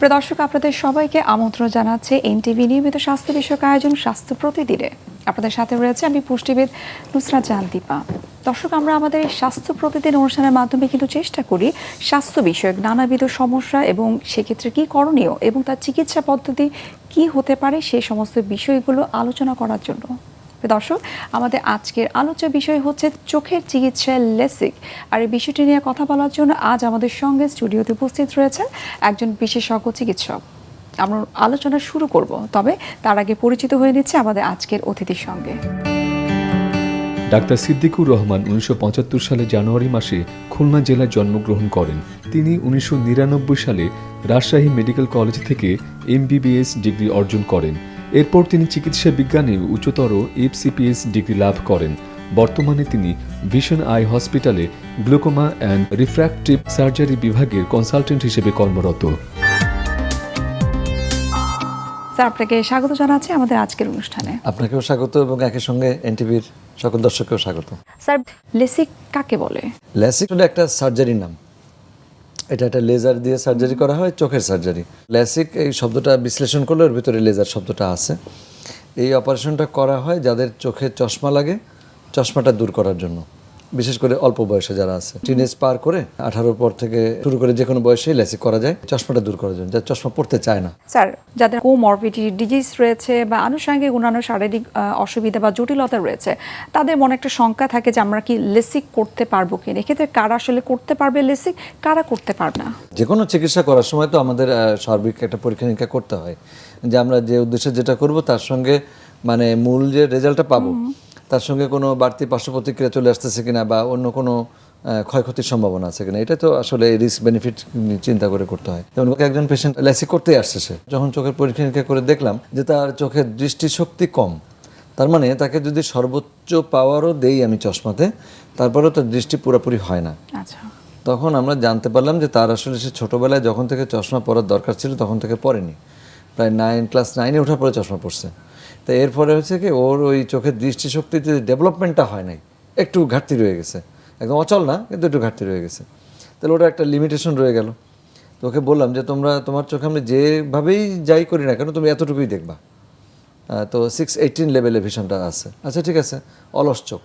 প্রিয় দর্শক, আপনাদের সবাইকে আমন্ত্রণ জানাচ্ছে এনটিভি নিয়মিত স্বাস্থ্য বিষয়ক আয়োজন স্বাস্থ্য প্রতিদিনে। আপনাদের সাথে রয়েছে আমি পুষ্টিবিদ নুসরাত জাহান দীপা। দর্শক, আমরা আমাদের এই স্বাস্থ্য প্রতিদিন অনুষ্ঠানের মাধ্যমে কিন্তু চেষ্টা করি স্বাস্থ্য বিষয়ক নানাবিধ সমস্যা এবং সেক্ষেত্রে কী করণীয় এবং তার চিকিৎসা পদ্ধতি কি হতে পারে সেই সমস্ত বিষয়গুলো আলোচনা করার জন্য। দর্শক, আমাদের আজকের আলোচ্য বিষয় হচ্ছে চোখের চিকিৎসায় লেসিক। আর এই বিষয়টি নিয়ে কথা বলার জন্য আজ আমাদের সঙ্গে স্টুডিওতে উপস্থিত রয়েছেন একজন বিশেষজ্ঞ চিকিৎসক। আমরা আলোচনা শুরু করব, তবে তার আগে পরিচিত হয়ে নিচ্ছে আমাদের আজকের অতিথির সঙ্গে। ডাক্তার সিদ্দিকুর রহমান 1975 সালে জানুয়ারি মাসে খুলনা জেলায় জন্মগ্রহণ করেন। তিনি 1999 সালে রাজশাহী মেডিকেল কলেজ থেকে MBBS ডিগ্রি অর্জন করেন। এরপর তিনি চিকিৎসা বিজ্ঞানে উচ্চতর FCPS ডিগ্রি লাভ করেন। বর্তমানে তিনি ভিশন আই হসপিটালে গ্লুকোমা অ্যান্ড রিফ্র্যাক্টিভ সার্জারি বিভাগের কনসালটেন্ট হিসেবে কর্মরত। স্যার, আপনাকে স্বাগত জানাচ্ছি আমাদের আজকের অনুষ্ঠানে। আপনাকেও স্বাগত এবং একই সঙ্গে এনটিভির সকল দর্শককেও স্বাগত। স্যার, লেসিক কাকে বলে? ল্যাসিক হলো একটা সার্জারির নাম। এটা একটা লেজার দিয়ে সার্জারি করা হয়, চোখের সার্জারি। ল্যাসিক এই শব্দটা বিশ্লেষণ করলে ওর ভিতরে লেজার শব্দটা আছে। এই অপারেশনটা করা হয় যাদের চোখে চশমা লাগে, চশমাটা দূর করার জন্য, বিশেষ করে অল্প বয়সে যারা আছে, টিনেজ পার করে 18 পর থেকে শুরু করে যে কোনো বয়সেই ল্যাসিক করা যায় চশমাটা দূর করার জন্য, যারা চশমা পড়তে চায় না। স্যার, যাদের কোমরবিডিটি ডিজিজ রয়েছে বা আনুষঙ্গিক অন্যান্য শারীরিক অসুবিধা বা জটিলতা রয়েছে, তাদের মনে একটা শঙ্কা থাকে যে আমরা কি লেসিক করতে পারবো কিনা। এক্ষেত্রে কারা আসলে করতে পারবে লেসিক, কারা করতে পারবে না? যে কোনো চিকিৎসা করার সময় তো আমাদের সার্বিক একটা পরীক্ষা নিরীক্ষা করতে হয় যে আমরা যে উদ্দেশ্যে যেটা করব তার সঙ্গে মানে মূল যে রেজাল্টটা পাবো তার সঙ্গে কোনো বাড়তি পার্শ্ব প্রতিক্রিয়া চলে আসতেছে কিনা বা অন্য কোনো ক্ষয়ক্ষতির সম্ভাবনা আছে কিনা, এটা তো আসলে রিস্ক বেনিফিট চিন্তা করে করতে হয়। যেমন একজন পেশেন্ট ল্যাসিক করতেই আসছে, সে যখন চোখের পরীক্ষা নিরীক্ষা করে দেখলাম যে তার চোখের দৃষ্টিশক্তি কম, তার মানে তাকে যদি সর্বোচ্চ পাওয়ারও দেই আমি চশমাতে, তারপরেও তার দৃষ্টি পুরোপুরি হয় না। আচ্ছা, তখন আমরা জানতে পারলাম যে তার আসলে সে ছোটোবেলায় যখন থেকে চশমা পরার দরকার ছিল তখন থেকে পরেনি, প্রায় ক্লাস 9-এ ওঠার পরে চশমা পড়ছে। তো এরপরে হচ্ছে কি ওর ওই চোখের দৃষ্টিশক্তিতে ডেভেলপমেন্টটা হয় নাই, একটু ঘাটতি রয়ে গেছে, একদম অচল না কিন্তু একটু ঘাটতি রয়ে গেছে। তাহলে ওটা একটা লিমিটেশন রয়ে গেল। তো ওকে বললাম যে তোমার চোখে আমি যেভাবেই যাই করি না কেন তুমি এতটুকুই দেখবা। তো 6/18 লেভেলে ভিশনটা আছে। আচ্ছা ঠিক আছে, অলস চোখ,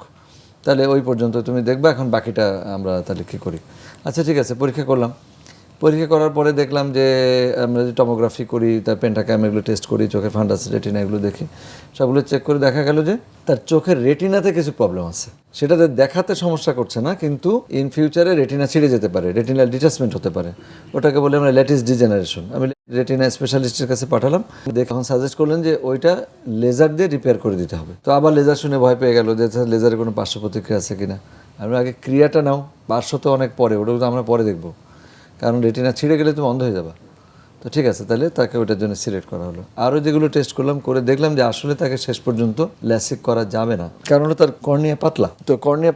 তাহলে ওই পর্যন্ত তুমি দেখবা, এখন বাকিটা আমরা তাহলে কী করি। আচ্ছা ঠিক আছে, পরীক্ষা করলাম। পরীক্ষা করার পরে দেখলাম যে আমরা যে টমোগ্রাফি করি, তার পেন্টাক্যাম এগুলো টেস্ট করি, চোখের ফান্ডাস রেটিনা এগুলো দেখি, সবগুলো চেক করে দেখা গেল যে তার চোখের রেটিনাতে কিছু প্রবলেম আছে। সেটাতে দেখাতে সমস্যা করছে না, কিন্তু ইন ফিউচারে রেটিনা ছিঁড়ে যেতে পারে, রেটিনাল ডিটাচমেন্ট হতে পারে, ওটাকে বলে আমরা ল্যাটিস ডিজেনারেশন। আমি রেটিনা স্পেশালিস্টের কাছে পাঠালাম, দেখে এখন সাজেস্ট করলেন যে ওইটা লেজার দিয়ে রিপেয়ার করে দিতে হবে। তো আবার লেজার শুনে ভয় পেয়ে গেল যে লেজারের কোনো পার্শ্ব প্রতিক্রিয়া আছে কিনা। আমরা আগে ক্রিয়াটা নাও, পার্শ্ব তো অনেক পরে, ওটা তো আমরা পরে দেখবো, কারণ রেটিনা ছিঁড়ে গেলে তুমি অন্ধ হয়ে যাবা। তো ঠিক আছে, তাহলে তাকে ওটার জন্য সিলেক্ট করা হলো। আরও যেগুলো টেস্ট করলাম, করে দেখলাম যে আসলে তাকে শেষ পর্যন্ত ল্যাসিক করা যাবে না, কারণ তার কর্নিয়া পাতলা। তো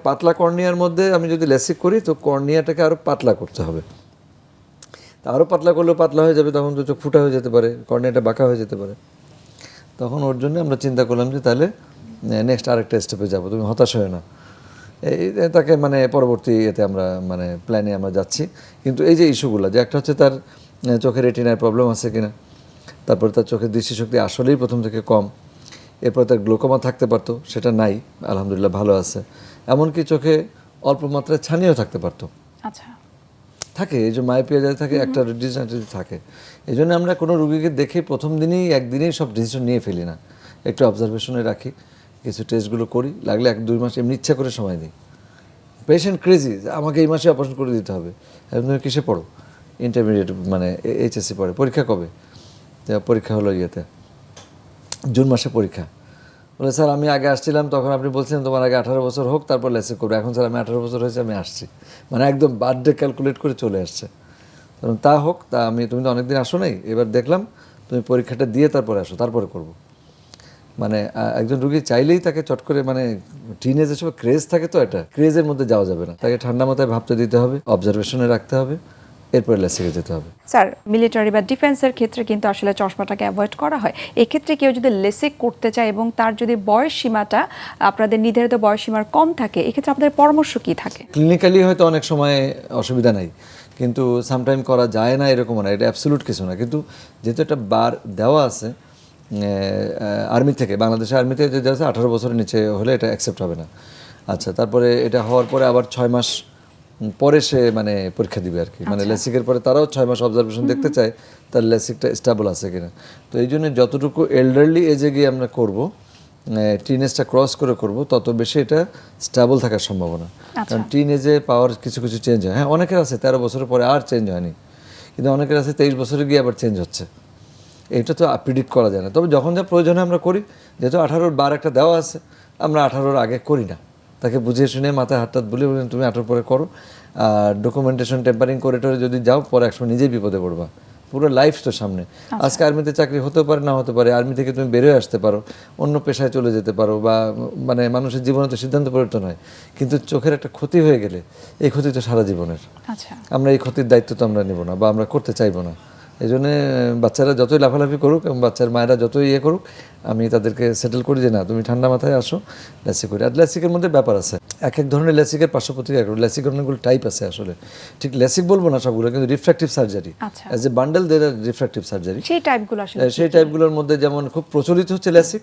পাতলা কর্নিয়ার মধ্যে আমি যদি ল্যাসিক করি তো কর্নিয়াটাকে আরও পাতলা করতে হবে। তা আরও পাতলা করলেও পাতলা হয়ে যাবে, তখন তো চোখ ফুটা হয়ে যেতে পারে, কর্নিয়াটা বাঁকা হয়ে যেতে পারে। তখন ওর জন্য আমরা চিন্তা করলাম যে তাহলে নেক্সট আরেকটা স্টেপে যাবো, তুমি হতাশ হয়ে না। তাকে মানে পরবর্তী এতে আমরা মানে প্ল্যানে আমরা যাচ্ছি। কিন্তু এই যে ইস্যুগুলো, যে একটা হচ্ছে তার চোখের রেটিনায় প্রবলেম আছে কিনা, তারপরে তার চোখের দৃষ্টিশক্তি আসলেই প্রথম থেকে কম, এরপর তার গ্লোকোমা থাকতে পারতো, সেটা নাই, আলহামদুলিল্লাহ ভালো আছে। এমনকি চোখে অল্প মাত্রায় ছানিও থাকতে পারতো, আচ্ছা, থাকে এই যে মায়োপিয়া যাদের থাকে, একটা ডিজেনারেটিভ থাকে। এই জন্য আমরা কোনো রুগীকে দেখে প্রথম দিনেই একদিনেই সব ডিসিশন নিয়ে ফেলি না, একটু অবজারভেশনে রাখি, কিছু টেস্টগুলো করি, লাগলে 1-2 মাস এমনি ইচ্ছা করে সময় দিই। পেশেন্ট ক্রেজি, আমাকে এই মাসে অপারেশন করে দিতে হবে। তুমি কিসে পড়ো? ইন্টারমিডিয়েট মানে HSC পড়ে। পরীক্ষা কবে? পরীক্ষা হলো জুন মাসে পরীক্ষা। বলে স্যার আমি আগে আসছিলাম, তখন আপনি বলছিলেন তোমার আগে 18 বছর হোক তারপর ল্যাসিক করবো, এখন স্যার আমি 18 বছর হয়েছে আমি আসছি, মানে একদম বার্থডে ক্যালকুলেট করে চলে আসছে। কারণ তা হোক, তা তুমি তো অনেকদিন আসো নাই, এবার দেখলাম তুমি পরীক্ষাটা দিয়ে তারপরে আসো, তারপরে করবো। মানে একজন রুগী চাইলেই তাকে চট করে, মানে টিনেজের সময় ক্রেজ থাকে, তো এটা ক্রেজের মধ্যে যাওয়া যাবে না, তাকে ঠান্ডা মাথায় ভাবতে দিতে হবে, অবজারভেশনে রাখতে হবে, এরপরে ল্যাসিকে যেতে হবে। স্যার, মিলিটারি বা ডিফেন্সের ক্ষেত্রে কিন্তু আসলে চশমাটাকে অ্যাভয়েড করা হয়। এক্ষেত্রে কেউ যদি লেসিক করতে চায় এবং তার যদি বয়স সীমাটা আপনাদের নির্ধারিত বয়স সীমার কম থাকে, এক্ষেত্রে আপনাদের পরামর্শ কি থাকে? ক্লিনিক্যালি হয়তো অনেক সময় অসুবিধা নাই, কিন্তু সামটাইম করা যায় না এরকম না, এটা অ্যাবসলিউট কিছু না। কিন্তু যেহেতু একটা বার দেওয়া আছে আর্মি থেকে, বাংলাদেশের আর্মিতে যে আছে 18 বছরের নিচে হলে এটা অ্যাকসেপ্ট হবে না। আচ্ছা, তারপরে এটা হওয়ার পরে আবার 6 মাস পরে সে মানে পরীক্ষা দিবে আর কি, মানে লেসিকের পরে তারাও 6 মাস অবজারভেশন দেখতে চায় তার লেসিকটা স্টেবল আছে কিনা। তো এই জন্য যতটুকু এল্ডারলি এজে গিয়ে আমরা করবো, টিনেজটা ক্রস করে করব, তত বেশি এটা স্টেবল থাকার সম্ভাবনা। কারণ টিনেজে পাওয়ার কিছু কিছু চেঞ্জ হয়। হ্যাঁ, অনেকের আছে 13 বছরের পরে আর চেঞ্জ হয়নি, কিন্তু অনেকের আছে 23 বছরে গিয়ে আবার চেঞ্জ হচ্ছে। এটা তো প্রিডিক্ট করা যায় না। তবে যখন যা প্রয়োজনে আমরা করি, যেহেতু 18-র বার একটা দেওয়া আছে, আমরা 18-র আগে করি না। তাকে বুঝিয়ে শুনে মাথায় হাত বলে তুমি 18 পরে করো, আর ডকুমেন্টেশন টেম্পারিং করে টোরে যদি যাও, পরে একসময় নিজেই বিপদে পড়বা। পুরো লাইফ তো সামনে। আজকে আর্মিতে চাকরি হতে পারে, না হতে পারে, আর্মি থেকে তুমি বেরোয় আসতে পারো, অন্য পেশায় চলে যেতে পারো, বা মানে মানুষের জীবনে তো সিদ্ধান্ত পরিবর্তন হয়। কিন্তু চোখের একটা ক্ষতি হয়ে গেলে এই ক্ষতি তো সারা জীবনের। আমরা এই ক্ষতির দায়িত্ব তো আমরা নেব না, বা আমরা করতে চাইবো না। এই জন্যে বাচ্চারা যতই লাফালাফি করুক এবং বাচ্চার মায়েরা যতই ইয়ে করুক, আমি তাদেরকে সেটেল করি যে না, তুমি ঠান্ডা মাথায় আসো, লেসিক করি। আর লেসিকের মধ্যে ব্যাপার আছে, এক এক ধরনের লেসিকের পার্শ্বপ্রতিক্রিয়া। লেসিকের অনেকগুলো টাইপ আছে আসলে, ঠিক লেসিক বলবো না সবগুলো, কিন্তু refractive surgery as a bundle there refractive surgery. সেই টাইপগুলোর মধ্যে যেমন খুব প্রচলিত হচ্ছে লেসিক,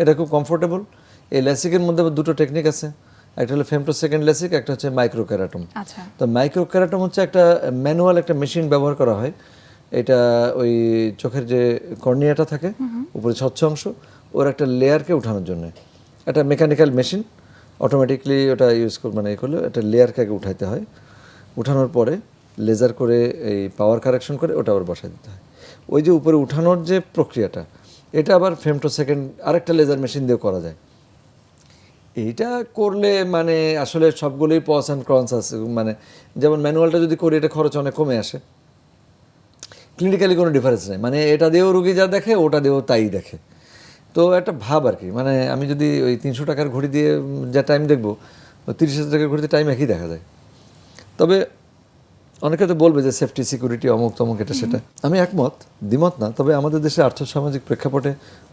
এটা খুব কমফোর্টেবল। এই লেসিকের মধ্যে দুটো টেকনিক আছে, একটা হলো ফেমটোসেকেন্ড লেসিক, একটা হচ্ছে মাইক্রোক্যারাটম। তো মাইক্রোক্যারাটম হচ্ছে একটা ম্যানুয়াল একটা মেশিন ব্যবহার করা হয়। এটা ওই চোখের যে কর্নিয়াটা থাকে উপরে স্বচ্ছ অংশ, ওর একটা লেয়ারকে উঠানোর জন্য একটা মেকানিক্যাল মেশিন অটোমেটিকলি ওটা ইউজ করে, মানে এই করলে একটা লেয়ারকে আগে উঠাইতে হয়। উঠানোর পরে লেজার করে এই পাওয়ার কারেকশন করে ওটা আবার বসাই দিতে হয়। ওই যে উপরে উঠানোর যে প্রক্রিয়াটা, এটা আবার ফেমটোসেকেন্ড আরেকটা লেজার মেশিন দিয়ে করা যায়। এইটা করলে মানে আসলে সবগুলোই পস অ্যান্ড ক্রনস আছে। মানে যেমন ম্যানুয়ালটা যদি করি, এটা খরচ অনেক কমে আসে, ক্লিনিক্যালি কোনো ডিফারেন্স নেই। মানে এটা দিয়েও রুগী যা দেখে, ওটা দিয়েও তাই দেখে। তো একটা ভাব আর কি, মানে আমি যদি ওই 300 টাকার ঘড়ি দিয়ে যা টাইম দেখবো, 30,000 টাকার ঘড়িতে টাইম একই দেখা যায়। তবে অনেকে তো বলবে যে সেফটি সিকিউরিটি অমুক তমুক, এটা সেটা। আমি একমত, দ্বিমত না। তবে আমাদের দেশে আর্থসামাজিক প্রেক্ষাপটে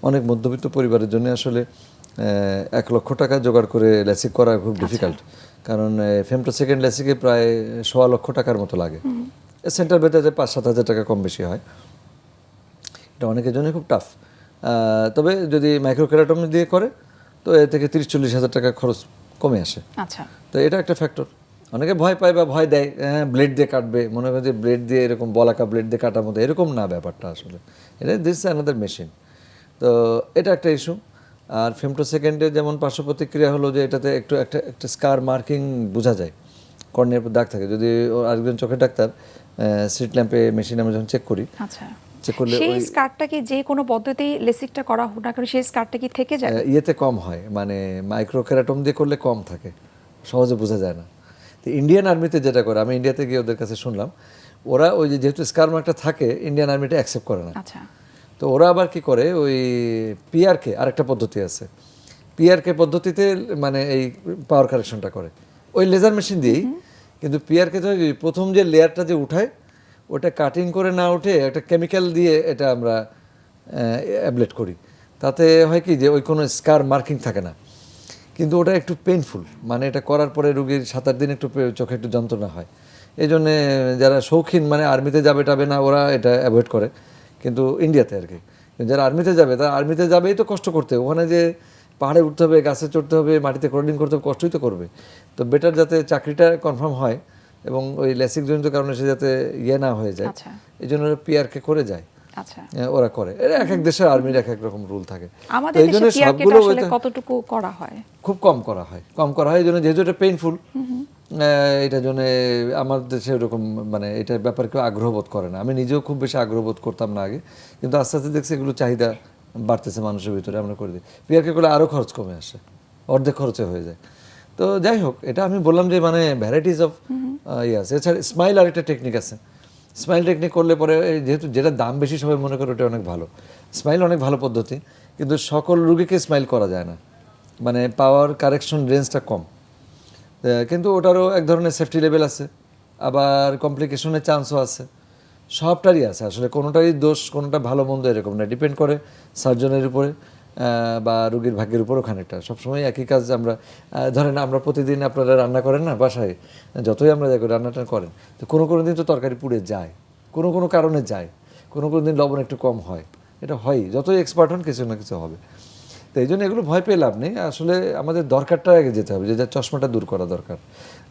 অনেক মধ্যবিত্ত পরিবারের জন্য আসলে 1 লক্ষ টাকা জোগাড় করে লেসিক করা খুব ডিফিকাল্ট। কারণ ফেমটোসেকেন্ড লেসিকে প্রায় 1.25 লক্ষ টাকার মতো লাগে। সেন্টার বেতাতে 5-7 হাজার টাকা কম বেশি হয়। এটা অনেকের জন্য খুব টাফ। তবে যদি মাইক্রোক্যারাটম দিয়ে করে, তো এ থেকে 30-40 হাজার টাকা খরচ কমে আসে। তো এটা একটা ফ্যাক্টর। অনেকে ভয় পায় বা ভয় দেয়, হ্যাঁ ব্লেড দিয়ে কাটবে, মনে হয় যে ব্লেড দিয়ে এরকম বলাকা ব্লেড দিয়ে কাটার মতো, এরকম না ব্যাপারটা আসলে। এটা দিস অ্যানাদার মেশিন। তো এটা একটা ইস্যু। আর ফেমটোসেকেন্ডে যেমন পার্শ্ব প্রতিক্রিয়া হলো যে এটাতে একটা স্কার মার্কিং বোঝা যায়, কর্নিয়ার উপর দাগ থাকে। যদি আরেকজন চোখের ডাক্তার স্ট্রিট ল্যাম্পে মেশিন আমরা যখন চেক করি, চেক করলে সেই স্কারটা কি যে কোনো পদ্ধতি লেসিকটা করা হোক না কেন, সেই স্কারটা কি থেকে যায়? ইয়েতে কম হয়, মানে মাইক্রোক্যারাটম দিয়ে করলে কম থাকে, সহজে বোঝা যায় না। তো ইন্ডিয়ান আর্মিতে যেটা করে, আমি ইন্ডিয়াতে গিয়ে ওদের কাছে শুনলাম, ওরা ওই যে যেহেতু স্কার মার্কটা থাকে, ইন্ডিয়ান আর্মিটা অ্যাকসেপ্ট করে না। তো ওরা আবার কি করে, ওই পিআরকে আরেকটা পদ্ধতি আছে, পিআরকে পদ্ধতিতে মানে এই পাওয়ার কারেকশনটা করে ওই লেজার মেশিন দিয়েই। কিন্তু পিআরকে তো প্রথম যে লেয়ারটা যে উঠায়, ওটা কাটিং করে না উঠে একটা কেমিক্যাল দিয়ে এটা আমরা অ্যাবলেট করি। তাতে হয় কি যে ওই কোনো স্কার মার্কিং থাকে না, কিন্তু ওটা একটু পেইনফুল। মানে এটা করার পরে রুগীর 7-8 দিন একটু চোখে একটু যন্ত্রণা হয়। এই জন্যে যারা শৌখিন, মানে আর্মিতে যাবে টাবে না, ওরা এটা অ্যাভয়েড করে। কিন্তু ইন্ডিয়াতে আর কি যারা আর্মিতে যাবে, তারা আর্মিতে যাবেই তো কষ্ট করতে, ওখানে যে পাহাড়ে উঠতে হবে, গাছে চড়তে হবে, মাটিতে ক্রলিং করতে হবে, কষ্টই তো করবে। তো বেটার যাতে চাকরিটা কনফার্ম হয় এবং ওই লেসিক জনিত কারণে সে যাতে ইয়ে না হয়ে যায়, এই জন্য ওরা পিআরকে করে যায়। ওরা করে, এর এক এক দেশের আর্মির এক এক রকম রুল থাকে। এই জন্য সবগুলো কতটুকু করা হয়, খুব কম করা হয়, এই জন্য যেহেতু এটা পেইনফুল, এটার জন্য আমার দেশে এরকম মানে এটার ব্যাপারে কেউ আগ্রহ বোধ করে না। আমি নিজেও খুব বেশি আগ্রহ বোধ করতাম না আগে, কিন্তু আস্তে আস্তে দেখছি এগুলো চাহিদা বাড়তেছে মানুষের ভিতরে, আমরা করে দিই। পিআরকে করলে আরও খরচ কমে আসে, অর্ধেক খরচে হয়ে যায়। তো যাই হোক, এটা আমি বললাম যে মানে ভ্যারাইটিস অফ ইয়ে আছে। এছাড়া স্মাইল আরেকটা টেকনিক আছে। স্মাইল টেকনিক করলে পরে যেহেতু যেটা দাম বেশি সবাই মনে করে ওটা অনেক ভালো। স্মাইল অনেক ভালো পদ্ধতি, কিন্তু সকল রুগীকে স্মাইল করা যায় না, মানে পাওয়ার কারেকশন রেঞ্জটা কম। কিন্তু ওটারও এক ধরনের সেফটি লেভেল আছে, আবার কমপ্লিকেশনের চান্সও আছে, সবটারই আছে আসলে। কোনোটারই দোষ, কোনোটা ভালো মন্দ এরকম না, ডিপেন্ড করে সার্জনের উপরে বা রোগীর ভাগ্যের উপরও খানিকটা। সবসময় একই কাজ আমরা ধরেন আমরা প্রতিদিন আপনারা রান্না করেন না বাসায়, যতই আমরা যাই করি রান্নাটা করেন, তো কোনো দিন তো তরকারি পুড়ে যায়, কোনো কারণে যায়, কোনো দিন লবণ একটু কম হয়, এটা হয়ই, যতই এক্সপার্ট হন কিছু না কিছু হবে। তো এই জন্য এগুলো ভয় পেয়ে লাভ নেই, আসলে আমাদের দরকারটা আগে যেতে হবে, যে যার চশমাটা দূর করা দরকার,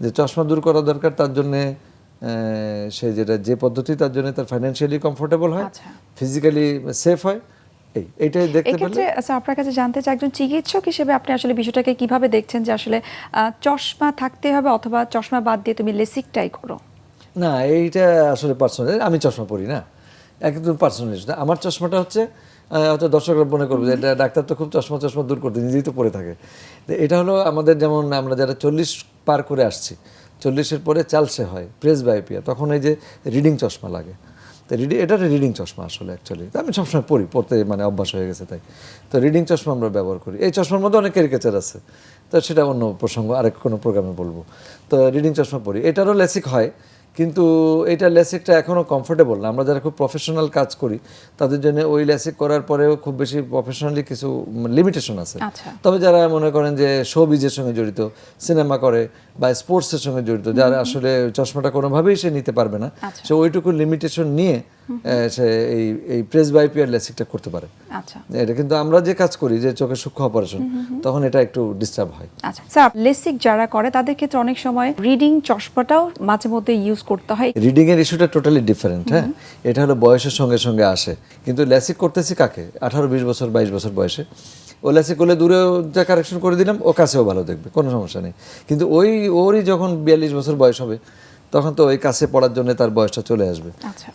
যে চশমা দূর করা দরকার তার জন্যে সে যে পদ্ধতি তার জন্য তার ফাইন্যান্সিয়ালি কমফোর্টেবল হয়, আচ্ছা। ফিজিক্যালি সেফ হয়, এইটাই দেখতে পেলে। এক্ষেত্রে আচ্ছা আপনার কাছে জানতে চাই, একজন চিকিৎসক হিসেবে আপনি আসলে বিষয়টাকে কিভাবে দেখছেন যে আসলে চশমা থাকতে হবে অথবা চশমা বাদ দিয়ে তুমি লেসিকটাই করো? না, এইটা আসলে পার্সোনাল, আমি চশমা পরি না, একদম পার্সোনাল। আমার চশমাটা হচ্ছে হয়তো দর্শকরা মনে করবে যে এটা ডাক্তার তো খুব চশমা দূর করতে নিজেই তো পরে থাকে। তো এটা হলো আমাদের, যেমন আমরা যারা 40 পার করে আসছি, 40-এর পরে চালসে হয় প্রেসবায়োপিয়া, তখন এই যে রিডিং চশমা লাগে। তো এটা রিডিং চশমা আসলে অ্যাকচুয়ালি, তো আমি সবসময় পড়তে মানে অভ্যাস হয়ে গেছে তাই। তো রিডিং চশমা আমরা ব্যবহার করি। এই চশমার মধ্যে অনেক ক্যারিকেচার আছে, তো সেটা অন্য প্রসঙ্গ, আরেক কোনো প্রোগ্রামে বলবো। তো রিডিং চশমা পরি, এটারও লেসিক হয়, কিন্তু এটা লেসিকটা এখনও কমফোর্টেবল না। আমরা যারা খুব প্রফেশনাল কাজ করি তাদের জন্য ওই লেসিক করার পরেও খুব বেশি প্রফেশনালি কিছু লিমিটেশন আছে। আচ্ছা। তবে যারা মনে করেন যে শোবিজের সঙ্গে জড়িত, সিনেমা করে বা স্পোর্টসের সঙ্গে জড়িত, যারা আসলে চশমাটা কোনোভাবেই সে নিতে পারবে না, আচ্ছা। সে ওইটুকু লিমিটেশন নিয়ে সে এই প্রেসবায়োপিয়ার লেসিকটা করতে পারে। আচ্ছা এটা কিন্তু আমরা যে কাজ করি, যে চোখের সূক্ষ্ম অপারেশন, তখন এটা একটু ডিস্টার্ব হয়। আচ্ছা স্যার, লেসিক যারা করে তাদের ক্ষেত্রে অনেক সময় রিডিং চশমাটাও মাঝে মধ্যে ইউজ করতে হয়। রিডিং এর ইস্যুটা টোটালি ডিফারেন্ট। হ্যাঁ, এটা হলো বয়সের সঙ্গে সঙ্গে আসে, কিন্তু ল্যাসিক করতেছি কাকে? 18, 20 বছর, 22 বছর বয়সে। ও ল্যাসিক করলে দূরেও যা কারেকশন করে দিলাম, ও কাছেও ভালো দেখবে, কোনো সমস্যা নেই। কিন্তু ওরই যখন 42 বছর বয়স হবে, তখন তো ওই কাছে পড়ার জন্য তার বয়সটা চলে আসবে, আচ্ছা।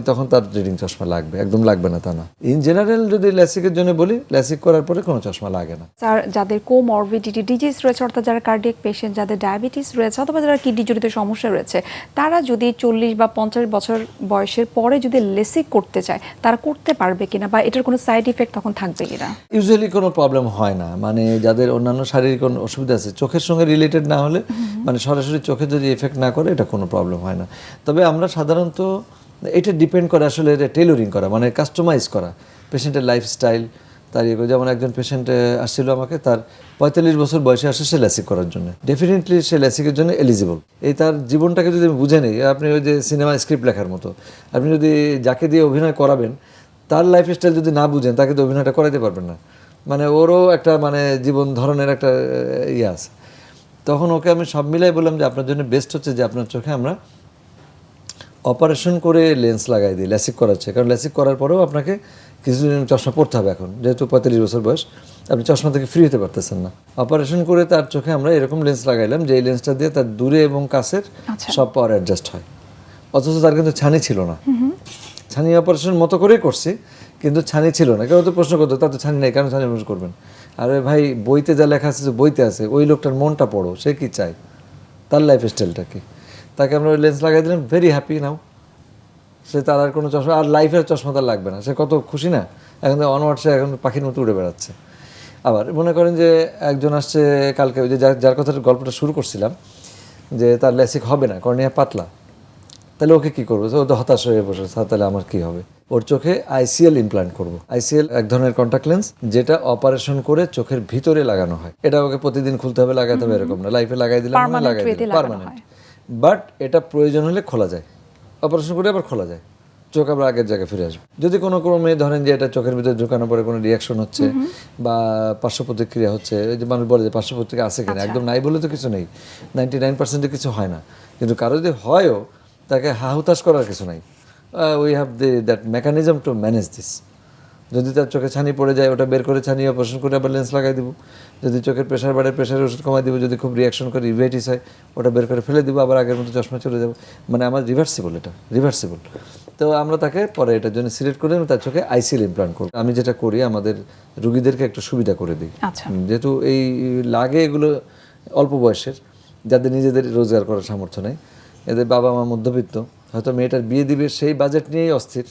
তখন তার রিডিং চশমা লাগবে, একদম লাগবে না তা না। ইন জেনারেল যদি ল্যাসিকের জন্য বলি, ল্যাসিক করার পরে কোনো চশমা লাগে না। স্যার, যাদের কোমরবিডিটি ডিজিজ রয়েছে, অর্থাৎ যারা কার্ডিয়াক পেশেন্ট, যাদের ডায়াবেটিস রয়েছে অথবা যারা কিডনি জনিত সমস্যা রয়েছে, তারা যদি 40 বা 50 বছর বয়সের পরে যদি লেসিক করতে চায়, তারা করতে পারবে কিনা বা এটার কোনো সাইড ইফেক্ট তখন থাকবে কিনা? ইউজুয়ালি কোনো প্রবলেম হয় না, মানে যাদের অন্যান্য শারীরিক কোনো অসুবিধা আছে, চোখের সঙ্গে রিলেটেড না হলে, মানে সরাসরি চোখে যদি এফেক্ট না করে, এটা কোনো প্রবলেম হয় না। তবে আমরা সাধারণত এটা ডিপেন্ড করে আসলে, এটা টেইলরিং করা, মানে কাস্টমাইজ করা পেশেন্টের লাইফস্টাইল, তার ইয়ে করে। যেমন একজন পেশেন্ট আসছিল আমাকে, তার 45 বছর বয়সে আসে সে ল্যাসিক করার জন্য, ডেফিনেটলি সে ল্যাসিকের জন্য এলিজিবল। এই তার জীবনটাকে যদি আমি বুঝে নিই, আপনি ওই যে সিনেমা স্ক্রিপ্ট লেখার মতো, আপনি যদি যাকে দিয়ে অভিনয় করাবেন তার লাইফস্টাইল যদি না বুঝেন, তাকে তো অভিনয়টা করাইতে পারবেন না। মানে ওরও একটা মানে জীবন ধরনের একটা ইয়ে আছে। তখন ওকে আমি সব মিলাই বললাম যে আপনার জন্য বেস্ট হচ্ছে যে আপনার চোখে আমরা অপারেশন করে লেন্স লাগাই দিই ল্যাসিক করাচ্ছে, কারণ ল্যাসিক করার পরেও আপনাকে কিছুদিন চশমা পড়তে হবে। এখন যেহেতু 45 বছর বয়স, আপনি চশমা থেকে ফ্রি হতে পারতেছেন না। অপারেশন করে তার চোখে আমরা এরকম লেন্স লাগাইলাম যে এই লেন্সটা দিয়ে তার দূরে এবং কাছের সব পাওয়ার অ্যাডজাস্ট হয়। অথচ তার কিন্তু ছানি ছিল না। ছানি অপারেশন মতো করেই করছি, কিন্তু ছানি ছিল না। কেউ তো প্রশ্ন করতো তার তো ছানি নেই, কেন ছানি অপারেশন করবেন? আরে ভাই, বইতে যা লেখা আছে, যে বইতে আছে, ওই লোকটার মনটা পড়ো, সে কি চায়, তার লাইফস্টাইলটা কি। তাকে আমরা ওই লেন্স লাগাই দিলাম, ভেরি হ্যাপি নাও। সে তার আর কোনো চশমা, আর লাইফের চশমা তার লাগবে না, সে কত খুশি না। এখন তো অনওয়ার্ড সে এখন পাখির মতো উড়ে বেড়াচ্ছে। আবার মনে করেন যে একজন আসছে কালকে, ওই যে যার কথা গল্পটা শুরু করছিলাম, যে তার ল্যাসিক হবে না, কর্নিয়া পাতলা, তাহলে ওকে কী করবো? ও তো হতাশ হয়ে বসে, তাহলে আমার কী হবে? ওর চোখে আইসিএল ইমপ্লান্ট করবো। আইসিএল এক ধরনের কন্ট্যাক্ট লেন্স, যেটা অপারেশন করে চোখের ভিতরে লাগানো হয়। এটা ওকে প্রতিদিন খুলতে হবে, লাগাতে হবে এরকম না, লাইফে লাগাই দিলাম, লাগাই দিলাম, পার্মানেন্ট। বাট এটা প্রয়োজন হলে খোলা যায়, অপারেশন করে আবার খোলা যায়, চোখ আবার আগের জায়গায় ফিরে আসবে। যদি কোনো ক্রমে ধরেন যে এটা চোখের ভিতরে ঢুকানোর পরে কোনো রিয়াকশন হচ্ছে বা পার্শ্ব প্রতিক্রিয়া হচ্ছে, এই যে মানুষ বলে যে পার্শ্ব প্রতিক্রিয়া আছে কিনা, একদম নাই বলে তো কিছু নেই, 99% কিছু হয় না। কিন্তু কারো যদি হয়ও, তাকে হাহুতাশ করার কিছু নাই। We have that mechanism to manage this. যদি তার চোখে ছানি পড়ে যায়, ওটা বের করে ছানি অপারেশন করে আবার লেন্স লাগাই দিব। যদি চোখের প্রেশার বাড়ে, প্রেশারের ওষুধ কমাই দিব। যদি খুব রিয়াকশন করে, ইউভাইটিস হয়, ওটা বের করে ফেলে দিব, আবার আগের মতো চশমা চলে যাবো। মানে আমার রিভার্সিবল, এটা রিভার্সিবল। তো আমরা তাকে পরে এটার জন্য সিলেক্ট করে তার চোখে আইসিএল ইমপ্লান্ট করব। আমি যেটা করি, আমাদের রুগীদেরকে একটু সুবিধা করে দিই। যেহেতু এই লাগে এগুলো অল্প বয়সের, যাদের নিজেদের রোজগার করার সামর্থ্য নেই, এদের বাবা মা মধ্যবিত্ত, হয়তো মেয়েটার বিয়ে দিবে সেই বাজেট নিয়েই অস্থির,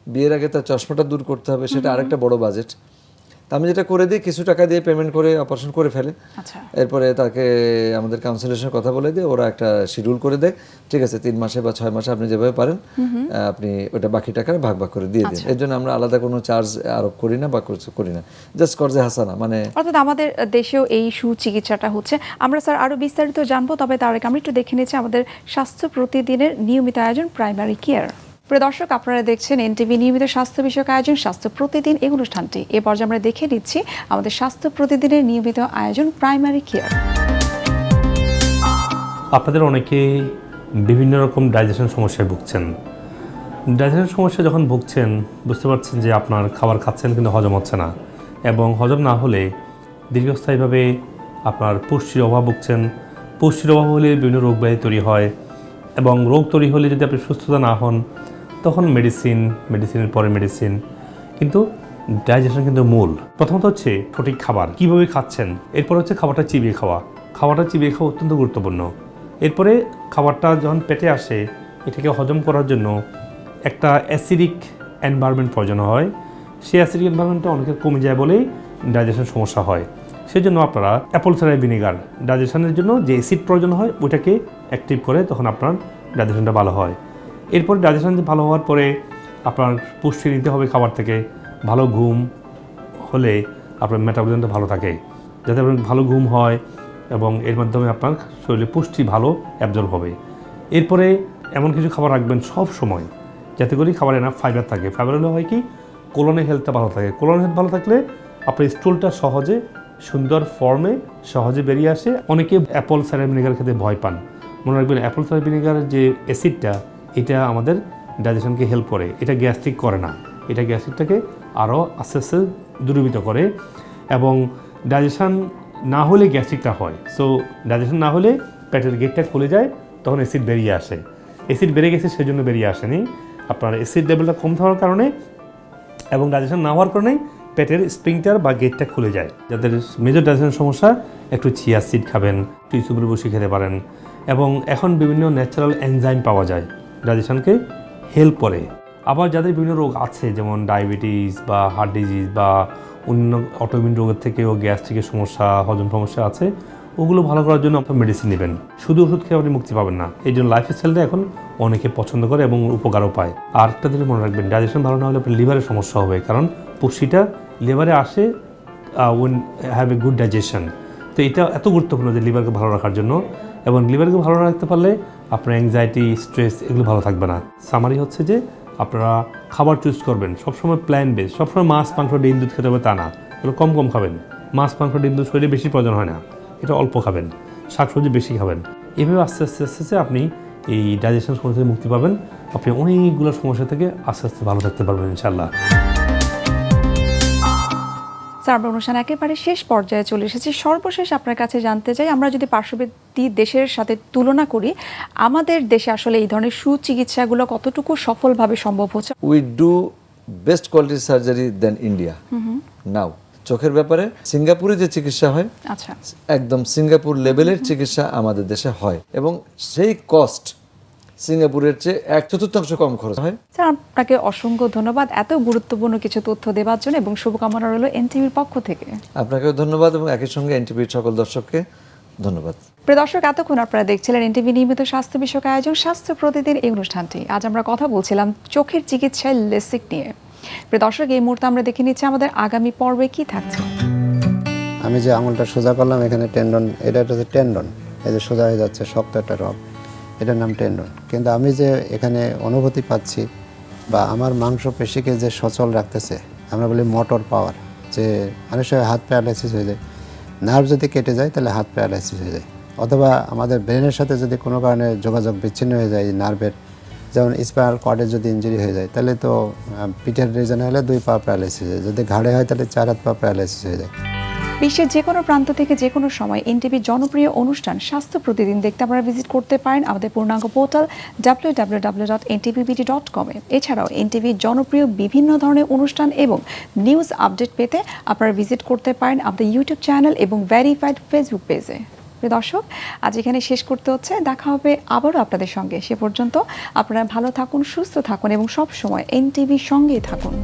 বিয়ের আগে তার চশমাটা দূর করতে হবে, সেটা আরেকটা বড় বাজেট। তা আমি যেটা করে দিই, কিছু টাকা দিয়ে পেমেন্ট করে অপারেশন করে ফেলে। আচ্ছা, এরপরে তাকে আমাদের কাউন্সিলেশনের কথা বলে দিয়ে ওরা একটা শিডিউল করে দেয়, ঠিক আছে 3 মাসে বা 6 মাসে আপনি যেভাবে পারেন আপনি ওটা বাকি টাকা ভাগ ভাগ করে দিয়ে দিন। এর জন্য আমরা আলাদা কোনো চার্জ আরোপ করি না বা কিছু করি না, জাস্ট কর্জে হাসানা, মানে অর্থাৎ আমাদের দেশেও এই সুচিকিৎসাটা হচ্ছে। আমরা স্যার আরো বিস্তারিত জানবো, তবে তার আগে আমরা একটু দেখে নিচ্ছি আমাদের স্বাস্থ্য প্রতিদিনের নিয়মিত আয়োজন প্রাইমারি কেয়ার। প্রিয় দর্শক, আপনারা দেখছেন এনটিভি নিয়মিত স্বাস্থ্য বিষয়ক আয়োজন স্বাস্থ্য প্রতিদিন এই অনুষ্ঠানটি। এ পর্যায়ে আমরা দেখে নিচ্ছি আমাদের স্বাস্থ্য প্রতিদিনের নিয়মিত আয়োজন প্রাইমারি কেয়ার। আপনাদের অনেকে বিভিন্ন রকম ডাইজেশন সমস্যায় ভুগছেন। ডাইজেশন সমস্যা যখন ভুগছেন, বুঝতে পারছেন যে আপনার খাবার খাচ্ছেন কিন্তু হজম হচ্ছে না, এবং হজম না হলে দীর্ঘস্থায়ীভাবে আপনার পুষ্টির অভাব ভুগছেন। পুষ্টির অভাব হলে বিভিন্ন রোগ ব্যাধি তৈরি হয়, এবং রোগ তৈরি হলে যদি আপনি সুস্থতা না হন তখন মেডিসিনের পরে মেডিসিন। কিন্তু ডাইজেশন কিন্তু মূল। প্রথমত হচ্ছে সঠিক খাবার কীভাবে খাচ্ছেন, এরপর হচ্ছে খাবারটা চিবিয়ে খাওয়া। খাবারটা চিবিয়ে খাওয়া অত্যন্ত গুরুত্বপূর্ণ। এরপরে খাবারটা যখন পেটে আসে, এটাকে হজম করার জন্য একটা অ্যাসিডিক এনভায়রনমেন্ট প্রয়োজন হয়। সেই অ্যাসিডিক এনভায়রনমেন্টটা অনেকের কমে যায় বলেই ডাইজেশন সমস্যা হয়। সেই জন্য আপনারা অ্যাপল সাইডার ভিনেগার ডাইজেশনের জন্য যে অ্যাসিড প্রয়োজন হয় ওইটাকে অ্যাক্টিভ করে, তখন আপনার ডাইজেশনটা ভালো হয়। এরপরে ডাইজেশন ভালো হওয়ার পরে আপনার পুষ্টি নিতে হবে খাবার থেকে। ভালো ঘুম হলে আপনার মেটাবলিজমটা ভালো থাকে, যাতে আপনার ভালো ঘুম হয় এবং এর মাধ্যমে আপনার শরীরে পুষ্টি ভালো অ্যাবজর্ব হবে। এরপরে এমন কিছু খাবার রাখবেন সব সময় যাতে করে খাবারে না ফাইবার থাকে। ফাইবার হলে হয় কি, কোলনের হেলথটা ভালো থাকে। কোলনের হেলথ ভালো থাকলে আপনার স্টুলটা সহজে সুন্দর ফর্মে সহজে বেরিয়ে আসে। অনেকে অ্যাপল সাইডার ভিনেগার খেতে ভয় পান। মনে রাখবেন, অ্যাপল সাইডার ভিনেগারের যে অ্যাসিডটা, এটা আমাদের ডাইজেশনকে হেল্প করে, এটা গ্যাস্ট্রিক করে না। এটা গ্যাস্ট্রিকটাকে আরও আস্তে আস্তে দূরীভূত করে, এবং ডাইজেশন না হলে গ্যাস্ট্রিকটা হয়। সো ডাইজেশন না হলে পেটের গেটটা খুলে যায়, তখন অ্যাসিড বেরিয়ে আসে। অ্যাসিড বেড়ে গেছে সেজন্য বেরিয়ে আসেনি, আপনার অ্যাসিড লেভেলটা কম থাকার কারণে এবং ডাইজেশন না হওয়ার কারণেই পেটের স্প্রিংটার বা গেটটা খুলে যায়। যাদের মেজর ডাইজেশন সমস্যা, একটু চিয়া সিড খাবেন, একটু ইসুবুর বসি খেতে পারেন, এবং এখন বিভিন্ন ন্যাচারাল এনজাইম পাওয়া যায় ডাইজেশনকে হেল্প করে। আবার যাদের বিভিন্ন রোগ আছে, যেমন ডায়াবেটিস বা হার্ট ডিজিজ বা অন্য অটোইমিউন রোগের থেকেও গ্যাস্ট্রিকের সমস্যা, হজম সমস্যা আছে, ওগুলো ভালো করার জন্য আপনার মেডিসিন নেবেন। শুধু ওষুধ খেয়ে আপনি মুক্তি পাবেন না। এই জন্য লাইফস্টাইলটা এখন অনেকে পছন্দ করে এবং উপকারও পায়। আর একটা দিকে মনে রাখবেন, ডাইজেশন ভালো না হলে আপনার লিভারের সমস্যা হবে, কারণ পুষ্টিটা লিভারে আসে win have a good digestion. তো এটা এত গুরুত্বপূর্ণ যে লিভারকে ভালো রাখার জন্য, এবং লিভারকে ভালো রাখতে পারলে আপনার অ্যাংজাইটি, স্ট্রেস এগুলো ভালো থাকবে না। সামারি হচ্ছে যে আপনারা খাবার চুজ করবেন সবসময় প্ল্যান বেস। সবসময় মাছ, মাংস, ডিম, দুধ খেতে হবে তা না, এগুলো কম কম খাবেন। মাছ, মাংস, ডিম, দুধ শরীরে বেশি প্রয়োজন হয় না, এটা অল্প খাবেন। শাকসবজি বেশি খাবেন। এভাবে আস্তে আস্তে আস্তে আস্তে আপনি এই ডাইজেশন সমস্যা থেকে মুক্তি পাবেন। আপনি অনেকগুলো সমস্যা থেকে আস্তে আস্তে ভালো থাকতে পারবেন ইনশাল্লাহ। স্যার, আমরা অনুষ্ঠান একেবারে শেষ পর্যায়ে চলে এসেছি। সর্বশেষ আপনার কাছে জানতে চাই, আমরা যদি পার্শ্ববর্তী দেশের সাথে তুলনা করি, আমাদের দেশে আসলে এই ধরনের সুচিকিৎসাগুলো কতটুকু সফলভাবে সম্ভব হচ্ছে? We do best quality surgery then India now. চোখের ব্যাপারে সিঙ্গাপুরে যে চিকিৎসা হয়, আচ্ছা, একদম সিঙ্গাপুর লেভেলের চিকিৎসা আমাদের দেশে হয়, এবং সেই কস্ট সিঙ্গাপুরের চেয়ে 1/4 কম খরচ হয়। স্যার, আপনাকে অসংখ্য ধন্যবাদ এত গুরুত্বপূর্ণ কিছু তথ্য দেওয়ার জন্য, এবং শুভকামনা রইল এনটিভির পক্ষ থেকে। আপনাকেও ধন্যবাদ, এবং একই সঙ্গে এনটিভির সকল দর্শককে ধন্যবাদ। প্রিয় দর্শক, এতক্ষণ আপনারা দেখছিলেন এনটিভি নিয়মিত স্বাস্থ্য বিষয়ক আয়োজন স্বাস্থ্য প্রতিদিন এই অনুষ্ঠানটি। আজ আমরা কথা বলছিলাম চোখের চিকিৎসায় লেসিক নিয়ে। প্রিয় দর্শক, এই মুহূর্তে আমরা দেখে নিচ্ছি আমাদের আগামী পর্বে কি থাকছে। আমি যে আঙুলটা সোজা করলাম, এখানে টেন্ডন, এটা হচ্ছে টেন্ডন, এই যে সোজা হয়ে যাচ্ছে শক্ত একটা রড, এটার নাম টেন্ডন। কিন্তু আমি যে এখানে অনুভূতি পাচ্ছি বা আমার মাংসপেশিকে যে সচল রাখতেছে, আমরা বলি মোটর পাওয়ার, যে অনেক সময় হাত প্যারালাইসিস হয়ে যায়, নার্ভ যদি কেটে যায় তাহলে হাত প্যারালাইসিস হয়ে যায়, অথবা আমাদের ব্রেনের সাথে যদি কোনো কারণে যোগাযোগ বিচ্ছিন্ন হয়ে যায় নার্ভের, যেমন স্পাইনাল কর্ডের যদি ইঞ্জুরি হয়ে যায়, তাহলে তো পিঠের রিজনে হলে 2 পা প্যারালাইসিস হয়ে যায়, যদি ঘাড়ে হয় তাহলে 4 হাত পা প্যারালাইসিস হয়ে যায়। বিশ্বের যে কোনো প্রান্ত থেকে যে কোনো সময় এনটিভির জনপ্রিয় অনুষ্ঠান স্বাস্থ্য প্রতিদিন দেখতে আপনারা ভিজিট করতে পারেন আমাদের পূর্ণাঙ্গ পোর্টাল www.ntvbd.com এ। এছাড়াও এনটিভির জনপ্রিয় বিভিন্ন ধরনের অনুষ্ঠান এবং নিউজ আপডেট পেতে আপনারা ভিজিট করতে পারেন আমাদের ইউটিউব চ্যানেল এবং ভেরিফাইড ফেসবুক পেজে। প্রিয় দর্শক, আজ এখানে শেষ করতে হচ্ছে। দেখা হবে আবারও আপনাদের সঙ্গে। সে পর্যন্ত আপনারা ভালো থাকুন, সুস্থ থাকুন এবং সব সময় এনটিভির সঙ্গেই থাকুন।